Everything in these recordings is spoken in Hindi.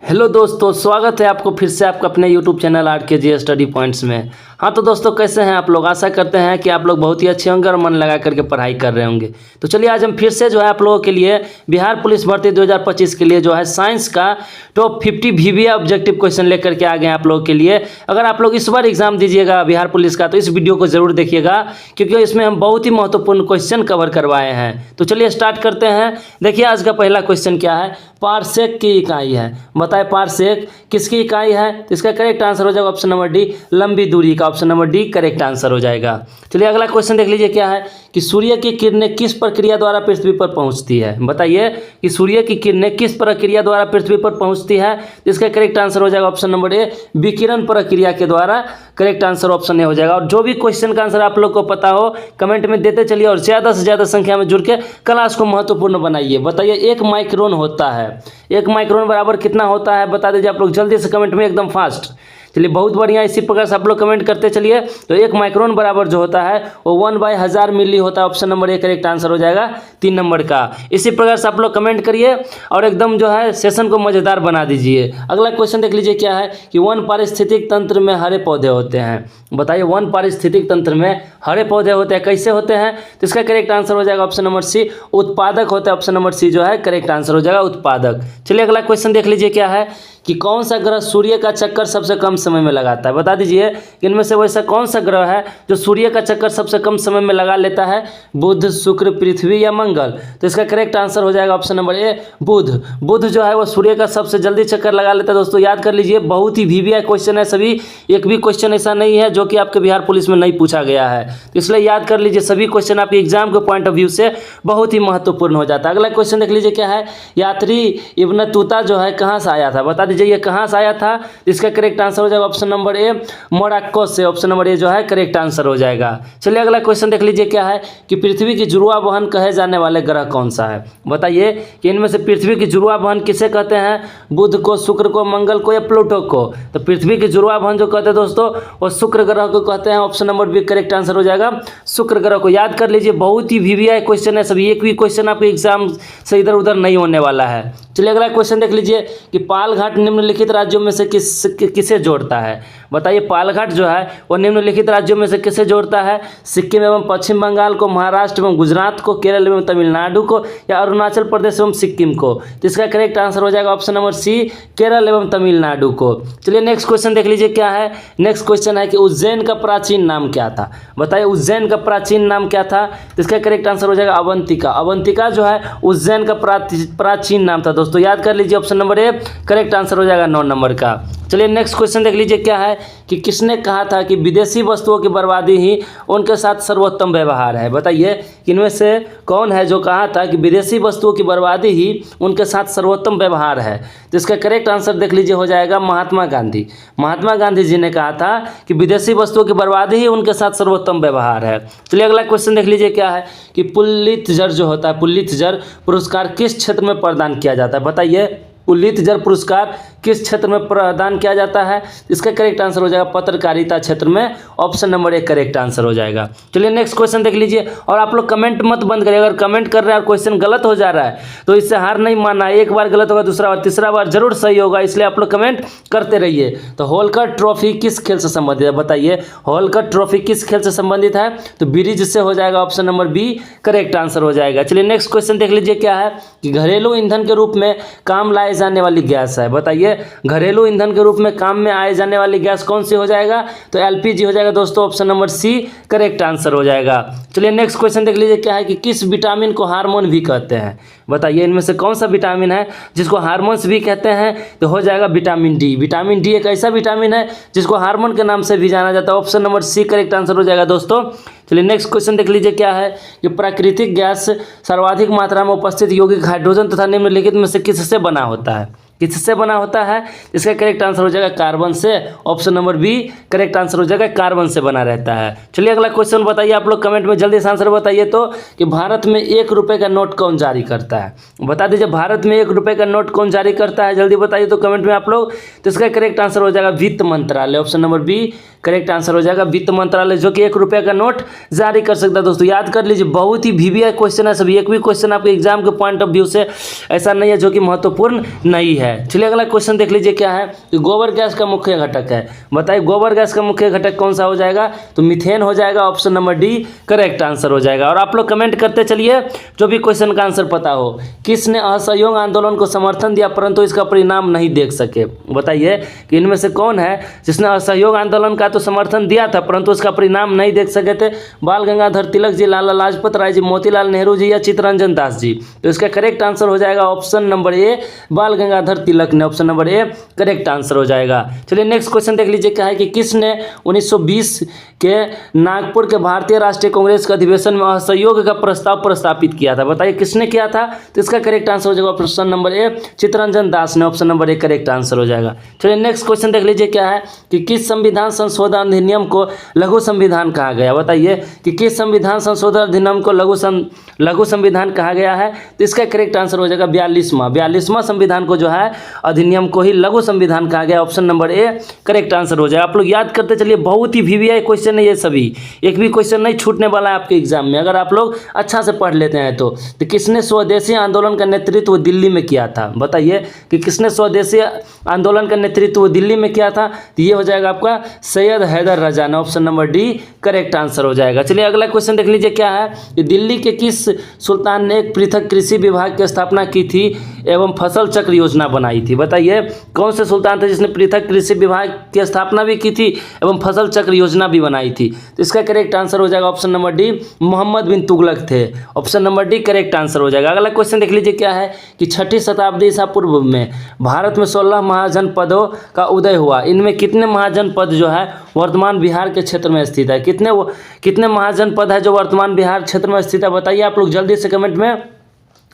हेलो दोस्तों, स्वागत है आपको फिर से आपका अपने YouTube channel RKG study points में। हाँ तो दोस्तों, कैसे हैं आप लोग? आशा करते हैं कि आप लोग बहुत ही अच्छे होंगे और मन लगा करके पढ़ाई कर रहे होंगे। तो चलिए आज हम फिर से जो है आप लोगों के लिए बिहार पुलिस भर्ती 2025 के लिए जो है साइंस का टॉप 50 VBA ऑब्जेक्टिव क्वेश्चन लेकर के आ गए हैं आप लोगों के लिए। अगर आप लोग इस बार एग्जाम दीजिएगा बिहार पुलिस का तो इस वीडियो को जरूर देखिएगा, क्योंकि इसमें हम बहुत ही महत्वपूर्ण क्वेश्चन कवर करवाए हैं। तो चलिए स्टार्ट करते हैं। देखिए आज का पहला क्वेश्चन क्या है, पारसेक की इकाई है। बताए पारसेक किसकी इकाई है? तो इसका करेक्ट आंसर हो जाएगा ऑप्शन नंबर डी, लंबी दूरी का। Option number D correct answer हो जाएगा। चलिए अगला क्वेश्चन देख लीजिए क्या है कि सूर्य की किरणें किस प्रक्रिया द्वारा पृथ्वी पर पहुंचती है। बताइए कि सूर्य की किरणें किस प्रक्रिया द्वारा पृथ्वी पर पहुंचती है। तो इसका करेक्ट आंसर हो जाएगा ऑप्शन नंबर ए, विकिरण प्रक्रिया के द्वारा। करेक्ट आंसर ऑप्शन ए हो जाएगा। और जो भी क्वेश्चन का आंसर आप लोग को पता हो कमेंट में देते चलिए और ज़्यादा से ज़्यादा संख्या में जुड़ के क्लास को महत्वपूर्ण बनाइए। बताइए 1 माइक्रोन होता है, 1 माइक्रोन बराबर कितना होता है बता दीजिए आप लोग जल्दी से कमेंट में, एकदम फास्ट। चलिए बहुत बढ़िया, इसी प्रकार से आप लोग कमेंट करते चलिए। तो 1 माइक्रोन बराबर जो होता है वो 1/1000 मिली होता है। Option number A correct answer हो जाएगा 3 नंबर का। इसी प्रकार से आप लोग कमेंट करिए और एकदम जो है सेशन को मज़ेदार बना दीजिए। अगला क्वेश्चन देख लीजिए क्या है कि वन पारिस्थितिक तंत्र में हरे पौधे होते हैं। बताइए वन पारिस्थितिक तंत्र में हरे पौधे होते हैं, कैसे होते हैं? तो इसका करेक्ट आंसर हो जाएगा ऑप्शन नंबर सी, उत्पादक होता है। ऑप्शन नंबर सी जो है करेक्ट आंसर हो जाएगा उत्पादक। चलिए अगला क्वेश्चन देख लीजिए क्या है कि कौन सा ग्रह सूर्य का चक्कर सबसे कम समय में लगाता है। बता दीजिए कि इनमें से वैसा कौन सा ग्रह है जो सूर्य का चक्कर सबसे कम समय में लगा लेता है? बुध, शुक्र, पृथ्वी या मंगल? तो इसका करेक्ट आंसर हो जाएगा ऑप्शन नंबर ए, बुध। बुध जो है वो सूर्य का सबसे जल्दी चक्कर लगा लेता है। दोस्तों याद कर लीजिए, बहुत ही VBA क्वेश्चन है सभी, एक भी क्वेश्चन ऐसा नहीं है जो कि आपके बिहार पुलिस में नहीं पूछा गया है। तो इसलिए याद कर लीजिए, सभी क्वेश्चन आपके एग्जाम के पॉइंट ऑफ व्यू से बहुत ही महत्वपूर्ण हो जाता है। अगला क्वेश्चन देख लीजिए क्या है, यात्री इब्न तूता जो है कहाँ से आया था? बता दीजिए ये कहाँ से आया था? इसका करेक्ट आंसर हो जाएगा ऑप्शन नंबर ए, मोरक्को से। ऑप्शन नंबर ए जो है करेक्ट आंसर हो जाएगा। चलिए अगला क्वेश्चन देख लीजिए क्या है कि पृथ्वी की जुड़वा बहन कहे जाने वाले ग्रह कौन सा है? बताइए कि इनमें से पृथ्वी की जुड़वा बहन किसे कहते हैं? बुध को, शुक्र को, मंगल को या प्लूटो को? तो पृथ्वी की जुड़वा बहन जो कहते हैं दोस्तों वो शुक्र ग्रह को कहते हैं। Option number B correct answer हो जाएगा शुक्र ग्रह को। याद कर लीजिए, बहुत ही VBA क्वेश्चन है सभी, एक भी क्वेश्चन आपके एग्जाम से इधर उधर नहीं होने वाला है। चलिए अगला क्वेश्चन देख लीजिए कि पालघाट निम्नलिखित राज्यों में से किसे जोड़ता है? बताइए पालघाट जो है वो निम्नलिखित राज्यों में से किसे जोड़ता है? सिक्किम एवं पश्चिम बंगाल को, महाराष्ट्र एवं गुजरात को, केरल एवं तमिलनाडु को या अरुणाचल प्रदेश एवं सिक्किम को? तो इसका करेक्ट आंसर हो जाएगा ऑप्शन नंबर सी, केरल एवं तमिलनाडु को। चलिए नेक्स्ट क्वेश्चन देख लीजिए क्या है। नेक्स्ट क्वेश्चन है कि उज्जैन का प्राचीन नाम क्या था? बताइए उज्जैन का प्राचीन नाम क्या था? तो इसका करेक्ट आंसर हो जाएगा अवंतिका। अवंतिका जो है उज्जैन का प्राचीन नाम था। दोस्तों याद कर लीजिए, option number A correct answer हो जाएगा 9 नंबर का। चलिए नेक्स्ट क्वेश्चन देख लीजिए क्या है कि किसने कहा था कि विदेशी वस्तुओं की बर्बादी ही उनके साथ सर्वोत्तम व्यवहार है? बताइए कि इनमें से कौन है जो कहा था कि विदेशी वस्तुओं की बर्बादी ही उनके साथ सर्वोत्तम व्यवहार है? तो इसका करेक्ट आंसर देख लीजिए हो जाएगा महात्मा गांधी। महात्मा गांधी जी ने कहा था कि विदेशी वस्तुओं की बर्बादी ही उनके साथ सर्वोत्तम व्यवहार है। चलिए अगला क्वेश्चन देख लीजिए क्या है कि पुलित्जर जो होता है, पुलित्जर पुरस्कार किस क्षेत्र में प्रदान किया जाता है? बताइए पुलित्जर पुरस्कार किस क्षेत्र में प्रदान किया जाता है? इसका करेक्ट आंसर हो जाएगा पत्रकारिता क्षेत्र में। Option number A correct answer हो जाएगा। चलिए नेक्स्ट क्वेश्चन देख लीजिए और आप लोग कमेंट मत बंद करिए। अगर कमेंट कर रहे हैं और क्वेश्चन गलत हो जा रहा है तो इससे हार नहीं मानना है। एक बार गलत होगा, दूसरा बार, तीसरा बार जरूर सही होगा, इसलिए आप लोग कमेंट करते रहिए। तो होलकर ट्रॉफी किस खेल से संबंधित है? बताइए होलकर ट्रॉफी किस खेल से संबंधित है? तो ब्रिज से हो जाएगा। Option number B correct answer हो जाएगा। चलिए नेक्स्ट क्वेश्चन देख लीजिए क्या है कि घरेलू ईंधन के रूप में काम लाए जाने वाली गैस है। बताइए घरेलू ईंधन के रूप में काम में आए जाने वाली गैस कौन सी हो जाएगा? तो LPG हो जाएगा दोस्तों। Option number C correct answer हो जाएगा। चलिए नेक्स्ट क्वेश्चन देख लीजिए क्या है कि किस विटामिन को हार्मोन भी कहते हैं? बताइए इनमें से कौन सा विटामिन है जिसको हार्मोन्स भी कहते हैं? तो हो जाएगा विटामिन डी। विटामिन डी एक ऐसा विटामिन है जिसको हार्मोन के नाम से भी जाना जाता है। Option number C correct answer हो जाएगा दोस्तों। चलिए नेक्स्ट क्वेश्चन देख लीजिए क्या है कि प्राकृतिक गैस सर्वाधिक मात्रा में उपस्थित यौगिक हाइड्रोजन तथा निम्नलिखित में से किससे बना होता है? किससे बना होता है? इसका करेक्ट आंसर हो जाएगा कार्बन से। Option number B correct answer हो जाएगा कार्बन से बना रहता है। चलिए अगला क्वेश्चन बताइए आप लोग कमेंट में जल्दी से आंसर बताइए तो कि भारत में 1 रुपये का नोट कौन जारी करता है? बता दीजिए भारत में 1 रुपये का नोट कौन जारी करता है? जल्दी बताइए तो कमेंट में आप लोग। तो इसका करेक्ट आंसर हो जाएगा वित्त मंत्रालय। Option number B correct answer हो जाएगा वित्त मंत्रालय, जो कि 1 रुपये का नोट जारी कर सकता है। दोस्तों याद कर लीजिए, बहुत ही वीवीआई क्वेश्चन है सभी, एक भी क्वेश्चन आपके एग्जाम के पॉइंट ऑफ व्यू से ऐसा नहीं है जो कि महत्वपूर्ण नहीं है। चलिए अगला क्वेश्चन देख लीजिए क्या है, कि गोबर गैस का मुख्य घटक है। बताइए गोबर गैस का मुख्य घटक कौन सा हो जाएगा, तो मीथेन हो जाएगा, option number D correct answer हो जाएगा। और आप लोग कमेंट करते चलिए जो भी क्वेश्चन का आंसर पता हो। किसने असहयोग आंदोलन को समर्थन दिया परंतु इसका परिणाम नहीं देख सके। बताइए कि इनमें से कौन है जिसने असहयोग आंदोलन का तो समर्थन दिया था परंतु उसका परिणाम नहीं देख सके थे। बाल गंगाधर तिलक जी, लाला लाजपत राय जी, मोतीलाल नेहरू जी या चित्तरंजन दास जी। तो इसका करेक्ट आंसर हो जाएगा ऑप्शन नंबर ए बाल गंगाधर तिलक ने, option number A correct answer हो जाएगा। चलिए नेक्स्ट क्वेश्चन देख लीजिए क्या है, कि किसने 1920 के नागपुर के भारतीय राष्ट्रीय कांग्रेस के अधिवेशन में असहयोग का प्रस्ताव प्रस्तापित किया था। बताइए किसने किया था, तो इसका करेक्ट आंसर हो जाएगा option number A Chittaranjan Das ने, option number A correct answer हो जाएगा। चलिए नेक्स्ट क्वेश्चन देख लीजिए क्या है, कि किस संविधान संशोधन अधिनियम को लघु संविधान कहा गया। बताइए कि किस संविधान संशोधन अधिनियम को लघु संविधान कहा गया है, तो इसका करेक्ट आंसर हो जाएगा 42वां संविधान को जो है अधिनियम को ही लघु संविधान कहा गया, option number A correct answer हो जाएगा। आप लोग याद करते चलिए, बहुत ही वीवीआई क्वेश्चन है ये सभी, एक भी क्वेश्चन नहीं छूटने वाला है आपके एग्जाम में अगर आप लोग अच्छा से पढ़ लेते हैं तो किसने स्वदेशी आंदोलन का नेतृत्व दिल्ली में किया था। बताइए कि किसने स्वदेशी आंदोलन का नेतृत्व दिल्ली में किया था, तो ये हो जाएगा आपका सैयद हैदर रजा ने, option number D correct answer हो जाएगा। चलिए अगला क्वेश्चन देख लीजिए क्या है, कि दिल्ली के किस सुल्तान ने एक पृथक कृषि विभाग की स्थापना की थी एवं फसल चक्र योजना बनाई थी। बताइए कौन से सुल्तान थे जिसने पृथक कृषि विभाग की स्थापना भी की थी एवं फसल चक्र योजना भी बनाई थी, तो इसका करेक्ट आंसर हो जाएगा ऑप्शन नंबर डी मोहम्मद बिन तुगलक थे, option number D correct answer हो जाएगा। अगला क्वेश्चन देख लीजिए क्या है, कि 6ठी शताब्दी ईसा पूर्व में भारत में 16 महाजनपदों का उदय हुआ। इनमें कितने महाजनपद जो है वर्तमान बिहार के क्षेत्र में स्थित है, कितने महाजनपद है जो वर्तमान बिहार क्षेत्र में स्थित है। बताइए आप लोग जल्दी से कमेंट में।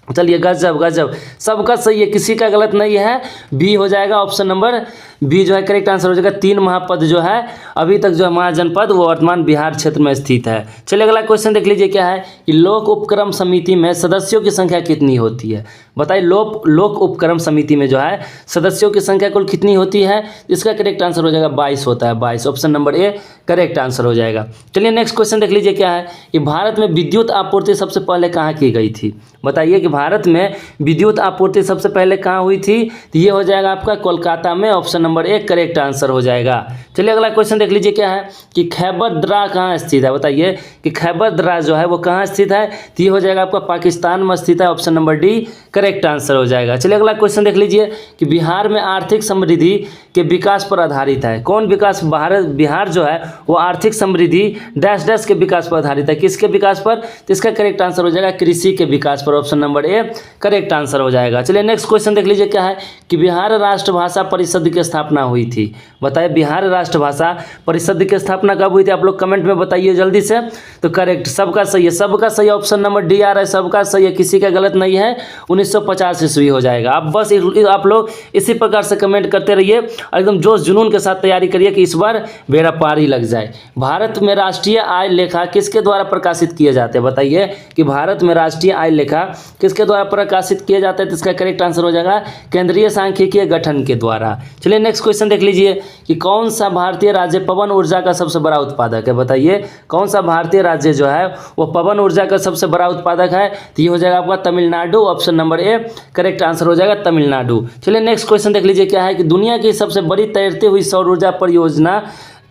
चलिए गजब गजब, सबका सही है, किसी का गलत नहीं है, बी हो जाएगा, ऑप्शन नंबर बी जो है करेक्ट आंसर हो जाएगा। 3 महापद जो है अभी तक जो है महाजनपद वो वर्तमान बिहार क्षेत्र में स्थित है। चलिए अगला क्वेश्चन देख लीजिए क्या है, कि लोक उपक्रम समिति में सदस्यों की संख्या कितनी होती है। बताइए लोक उपक्रम समिति में जो है सदस्यों की संख्या कुल कितनी होती है, इसका करेक्ट आंसर हो जाएगा 22 होता है, 22, option number A correct answer हो जाएगा। चलिए नेक्स्ट क्वेश्चन देख लीजिए क्या है, कि भारत में विद्युत आपूर्ति सबसे पहले कहाँ की गई थी। बताइए कि भारत में विद्युत आपूर्ति सबसे पहले कहाँ हुई थी, तो ये हो जाएगा आपका कोलकाता में, option number A correct answer हो जाएगा। चलिए अगला क्वेश्चन देख लीजिए क्या है, कि खैबर दर्रा कहाँ स्थित है। बताइए कि खैबर दर्रा जो है वो कहाँ स्थित है, तो ये हो जाएगा आपका पाकिस्तान में स्थित है, option number D correct answer हो जाएगा। चलिए अगला क्वेश्चन देख लीजिए, कि बिहार में आर्थिक समृद्धि के विकास पर आधारित है। कौन विकास, बिहार जो है वो आर्थिक समृद्धि डैश डैश के विकास पर आधारित है, किसके विकास पर, तो इसका करेक्ट आंसर हो जाएगा कृषि के विकास पर, option number A correct answer हो जाएगा। चलिए नेक्स्ट क्वेश्चन देख लीजिए क्या है, कि बिहार राष्ट्रभाषा परिषद की स्थापना हुई थी। बताइए बिहार राष्ट्रभाषा परिषद की स्थापना कब हुई थी, आप लोग कमेंट में बताइए जल्दी से। तो करेक्ट, सबका सही है, सबका सही, ऑप्शन नंबर डी आ रहा है, सबका सही है, किसी का गलत नहीं है, 1950 ईस्वी हो जाएगा। आप बस आप लोग इसी प्रकार से कमेंट करते रहिए और एकदम जोश जुनून के साथ तैयारी करिए कि इस बार बेड़ा पार ही लग जाए। भारत में राष्ट्रीय आय लेखा किसके द्वारा प्रकाशित किए जाते हैं। बताइए कि भारत में राष्ट्रीय आय लेखा किसके द्वारा प्रकाशित किए जाते हैं, तो इसका करेक्ट आंसर हो जाएगा केंद्रीय सांख्यिकीय गठन के द्वारा। चलिए नेक्स्ट क्वेश्चन देख लीजिए, कि कौन सा भारतीय राज्य पवन ऊर्जा का सबसे बड़ा उत्पादक है। बताइए कौन सा भारतीय राज्य जो है वो पवन ऊर्जा का सबसे बड़ा उत्पादक है, तो ये हो जाएगा आपका Tamil Nadu, option number A correct answer हो जाएगा तमिलनाडु। चलिए नेक्स्ट क्वेश्चन देख लीजिए क्या है, कि दुनिया की सबसे बड़ी तैरती हुई सौर ऊर्जा परियोजना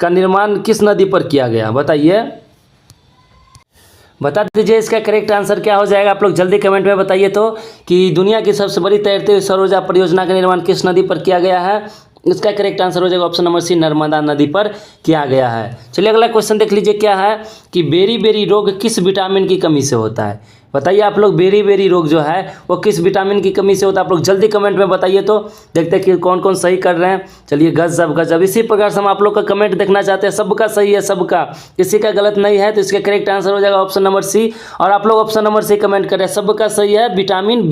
का निर्माण किस नदी पर किया गया। बताइए, बता दीजिए इसका करेक्ट आंसर क्या हो जाएगा, आप लोग जल्दी कमेंट में बताइए तो, कि दुनिया की सबसे बड़ी तैरती हुई सौर ऊर्जा परियोजना का निर्माण किस नदी पर किया गया है। इसका करेक्ट आंसर हो जाएगा ऑप्शन नंबर सी नर्मदा नदी पर किया गया है। चलिए अगला क्वेश्चन देख लीजिए क्या है, कि बेरी रोग किस विटामिन की कमी से होता है। बताइए आप लोग बेरी रोग जो है वो किस विटामिन की कमी से होता है, आप लोग जल्दी कमेंट में बताइए तो, देखते हैं कि कौन कौन सही कर रहे हैं। चलिए गजब गजब, इसी प्रकार से हम आप लोग का कमेंट देखना चाहते हैं, सबका सही है, सबका, किसी का गलत नहीं है, तो इसका करेक्ट आंसर हो जाएगा ऑप्शन नंबर सी। और आप लोग ऑप्शन नंबर सी कमेंट करें, सबका सही है, विटामिन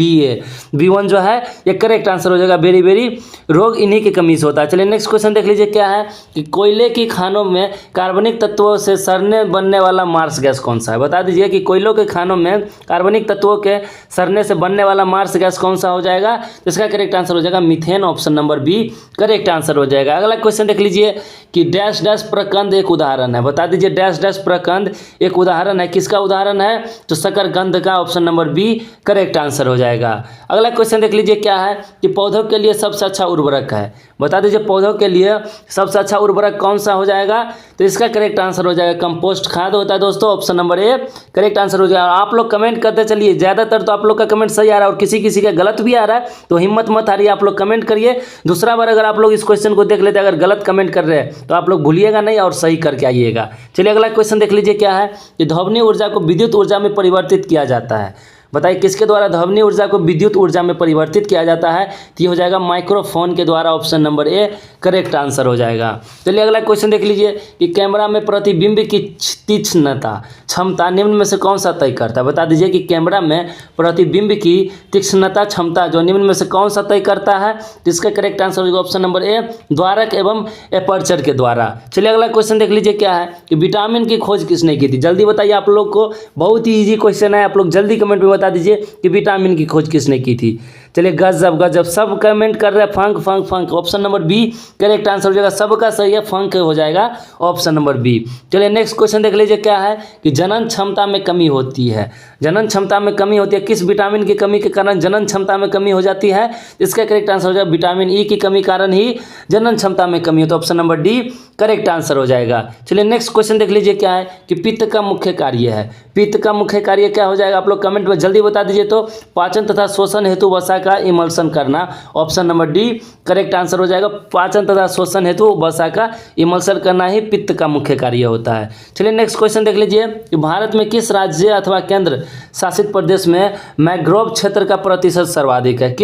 B1 जो है ये करेक्ट आंसर हो जाएगा, बेरी रोग इन्हीं की कमी से होता है। चलिए नेक्स्ट क्वेश्चन देख लीजिए क्या है, कि कोयले की खानों में कार्बनिक तत्वों से सड़ने बनने वाला मार्स गैस कौन सा है। बता दीजिए कि कोयलों के खानों में कार्बनिक तत्वों के सड़ने से बनने वाला मार्स गैस कौन सा हो जाएगा, तो इसका करेक्ट आंसर हो जाएगा methane, option number B correct answer हो जाएगा। अगला क्वेश्चन देख लीजिए, कि डैश डैश प्रकंद एक उदाहरण है। बता दीजिए डैश डैश प्रकंद एक उदाहरण है। किसका उदाहरण है? तो शकरकंद का, option number B correct answer हो जाएगा। अगला क्वेश्चन देख लीजिए क्या है कि पौधों के लिए सबसे अच्छा उर्वरक है। बता दीजिए पौधों के लिए सबसे अच्छा उर्वरक कौन सा हो जाएगा? तो इसका करेक्ट आंसर हो जाएगा कंपोस्ट खाद होता है दोस्तों, option number A correct answer हो जाएगा। आप लोग कमेंट करते चलिए, ज़्यादातर तो आप लोग का कमेंट सही आ रहा है और किसी किसी का गलत भी आ रहा है, तो हिम्मत मत हारिए, आप लोग कमेंट करिए। दूसरा बार अगर आप लोग इस क्वेश्चन को देख लेते अगर गलत कमेंट कर रहे हैं तो आप लोग भूलिएगा नहीं और सही करके आइएगा। चलिए अगला क्वेश्चन देख लीजिए क्या है कि ध्वनि ऊर्जा को विद्युत ऊर्जा में परिवर्तित किया जाता है। बताइए किसके द्वारा ध्वनि ऊर्जा को विद्युत ऊर्जा में परिवर्तित किया जाता है? तो ये हो जाएगा माइक्रोफोन के द्वारा, option number A correct answer हो जाएगा। चलिए अगला क्वेश्चन देख लीजिए कि कैमरा में प्रतिबिंब की तीक्ष्णता क्षमता निम्न में से कौन सा तय करता है? बता दीजिए कि कैमरा में प्रतिबिंब की तीक्ष्णता क्षमता जो निम्न में से कौन सा तय करता है? तो इसका करेक्ट आंसर होगा ऑप्शन नंबर ए द्वारक एवं एपर्चर के द्वारा। चलिए अगला क्वेश्चन देख लीजिए क्या है कि विटामिन की खोज किसने की थी? जल्दी बताइए आप लोग को, बहुत ही ईजी क्वेश्चन है, आप लोग जल्दी कमेंट में बता दीजिए कि विटामिन की खोज किसने की थी। चलिए गजब गजब सब कमेंट कर रहे हैं फंक फंक फंक, option number B correct answer हो जाएगा। सबका सही है, फंक हो जाएगा ऑप्शन नंबर बी। चलिए नेक्स्ट क्वेश्चन देख लीजिए क्या है कि जनन क्षमता में कमी होती है। जनन क्षमता में कमी होती है, किस विटामिन की कमी के कारण जनन क्षमता में कमी हो जाती है? इसका करेक्ट आंसर हो जाएगा विटामिन ई की कमी कारण ही जनन क्षमता में कमी होती है, option number D correct answer हो जाएगा। चलिए नेक्स्ट क्वेश्चन देख लीजिए क्या है कि पित्त का मुख्य कार्य है। पित्त का मुख्य कार्य क्या हो जाएगा? आप लोग कमेंट में जल्दी बता दीजिए। तो पाचन तथा शोषण हेतु वसा का इमल्सन करना, option number D correct answer हो जाएगा। पाचन तथा शोषण हेतु वसा का इमल्सन करना ही पित्त का मुख्य कार्य होता है। चलिए नेक्स्ट क्वेश्चन देख लीजिए कि भारत में किस राज्य अथवा केंद्र शासित प्रदेश में मैंग्रोव क्षेत्र का प्रतिशत सर्वाधिक है?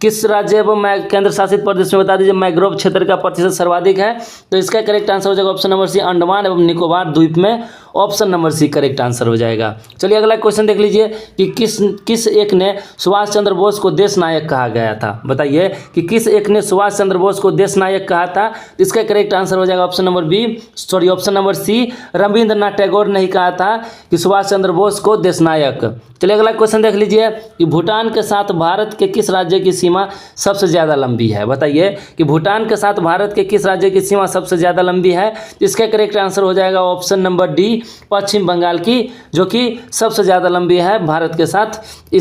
किस राज्य एवं केंद्र शासित प्रदेश में बता दीजिए मैंग्रोव क्षेत्र का प्रतिशत सर्वाधिक है? तो इसका करेक्ट आंसर हो जाएगा ऑप्शन नंबर सी अंडमान एवं निकोबार द्वीप में, option number C correct answer हो जाएगा। चलिए अगला क्वेश्चन देख लीजिए कि किस एक ने सुभाष चंद्र बोस को देश नायक कहा गया था? बताइए कि किस एक ने सुभाष चंद्र बोस को देश नायक कहा था? इसका करेक्ट आंसर हो जाएगा option number C Rabindranath Tagore ने ही कहा था कि सुभाष चंद्र बोस को देश नायक। चलिए अगला क्वेश्चन देख लीजिए कि भूटान के साथ भारत के किस राज्य की सीमा सबसे ज़्यादा लंबी है? बताइए कि भूटान के साथ भारत के किस राज्य की सीमा सबसे ज़्यादा लंबी है? इसका करेक्ट आंसर हो जाएगा ऑप्शन नंबर डी पश्चिम बंगाल की, जो कि सबसे ज़्यादा लंबी है भारत के साथ।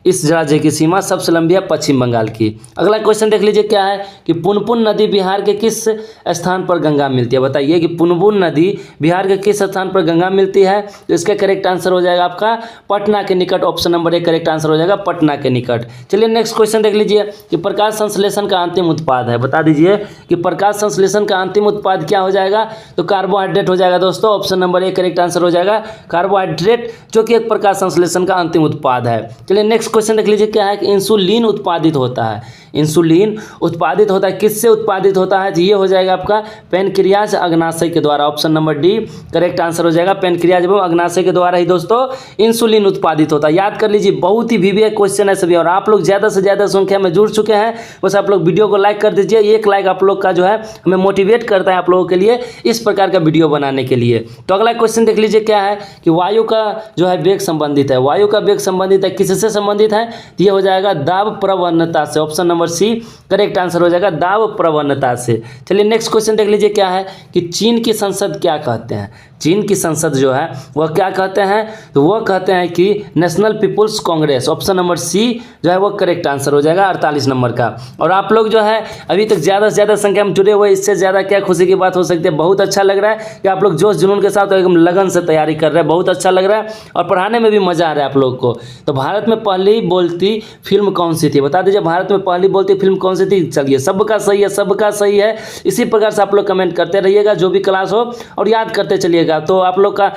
इस राज्य की सीमा सबसे लंबी है पश्चिम बंगाल की। अगला क्वेश्चन देख लीजिए क्या है कि पुनपुन नदी बिहार के किस स्थान पर गंगा मिलती है? बताइए कि पुनपुन नदी बिहार के किस स्थान पर गंगा मिलती है? तो इसका करेक्ट आंसर हो जाएगा आपका पटना के निकट, option number A correct answer हो जाएगा पटना के निकट। चलिए नेक्स्ट क्वेश्चन देख लीजिए कि प्रकाश संश्लेषण का अंतिम उत्पाद है। बता दीजिए कि प्रकाश संश्लेषण का अंतिम उत्पाद क्या हो जाएगा? तो कार्बोहाइड्रेट हो जाएगा दोस्तों, option number A correct answer हो जाएगा कार्बोहाइड्रेट, जो कि एक प्रकाश संश्लेषण का अंतिम उत्पाद है। चलिए नेक्स्ट क्वेश्चन देख लीजिए क्या है कि इंसुलिन उत्पादित होता है। इंसुलिन उत्पादित होता है, किससे उत्पादित होता है? तो ये हो जाएगा आपका पेनक्रियाज अग्नाशय के द्वारा, option number D correct answer हो जाएगा। पेनक्रियाज एवं अग्नाशय के द्वारा ही दोस्तों इंसुलिन उत्पादित होता है। याद कर लीजिए, बहुत ही वीवीआई क्वेश्चन है सभी, और आप लोग ज़्यादा से ज़्यादा संख्या में जुड़ चुके हैं। बस आप लोग वीडियो को लाइक कर दीजिए, एक लाइक आप लोग का जो है हमें मोटिवेट करता है आप लोगों के लिए इस प्रकार का वीडियो बनाने के लिए। तो अगला क्वेश्चन देख लीजिए क्या है कि वायु का जो है वेग संबंधित है। वायु का वेग संबंधित है, किससे संबंधित है? तो ये हो जाएगा दाब प्रवणता से, option number C correct answer हो जाएगा दाब प्रवणता से। चलिए नेक्स्ट क्वेश्चन देख लीजिए क्या है कि चीन की संसद क्या कहते हैं? चीन की संसद जो है वह क्या कहते हैं? तो वह कहते हैं कि National People's Congress, option number C जो है वो करेक्ट आंसर हो जाएगा 48 नंबर का। और आप लोग जो है अभी तक ज़्यादा से ज़्यादा संख्या में जुड़े हुए, इससे ज़्यादा क्या खुशी की बात हो सकती है। बहुत अच्छा लग रहा है कि आप लोग जोश जुनून के साथ एकदम लगन से तैयारी कर रहे हैं, बहुत अच्छा लग रहा है और पढ़ाने में भी मज़ा आ रहा है आप लोग को। तो भारत में पहली बोलती फिल्म कौन सी थी? बता दीजिए भारत में पहली बोलती फिल्म कौन सी थी? चलिए सबका सही है, सबका सही है। इसी प्रकार से आप लोग कमेंट करते रहिएगा जो भी क्लास हो और याद करते चलिएगा, तो आप लोग का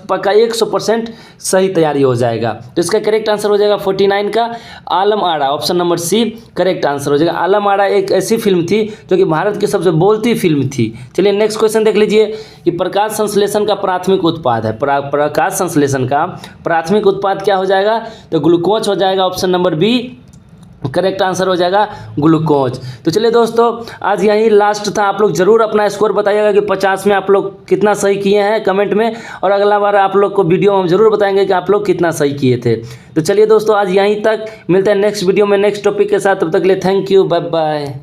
पक्का 100% सही तैयारी हो जाएगा। तो इसका करेक्ट आंसर हो जाएगा 49 का Alam Ara, option number C correct answer हो जाएगा। आलम आरा एक ऐसी फिल्म थी जो कि भारत की सबसे बोलती फिल्म थी। चलिए नेक्स्ट क्वेश्चन देख लीजिए कि प्रकाश संश्लेषण का प्राथमिक उत्पाद है। प्रकाश संश्लेषण का प्राथमिक उत्पाद क्या हो जाएगा? तो ग्लूकोज हो जाएगा, option number B correct answer हो जाएगा ग्लूकोज। तो चलिए दोस्तों आज यही लास्ट था। आप लोग जरूर अपना स्कोर बताइएगा कि 50 में आप लोग कितना सही किए हैं कमेंट में, और अगला बार आप लोग को वीडियो में हम जरूर बताएंगे कि आप लोग कितना सही किए थे। तो चलिए दोस्तों आज यहीं तक, मिलते हैं नेक्स्ट वीडियो में नेक्स्ट टॉपिक के साथ। तब तक के लिए थैंक यू, बाय बाय।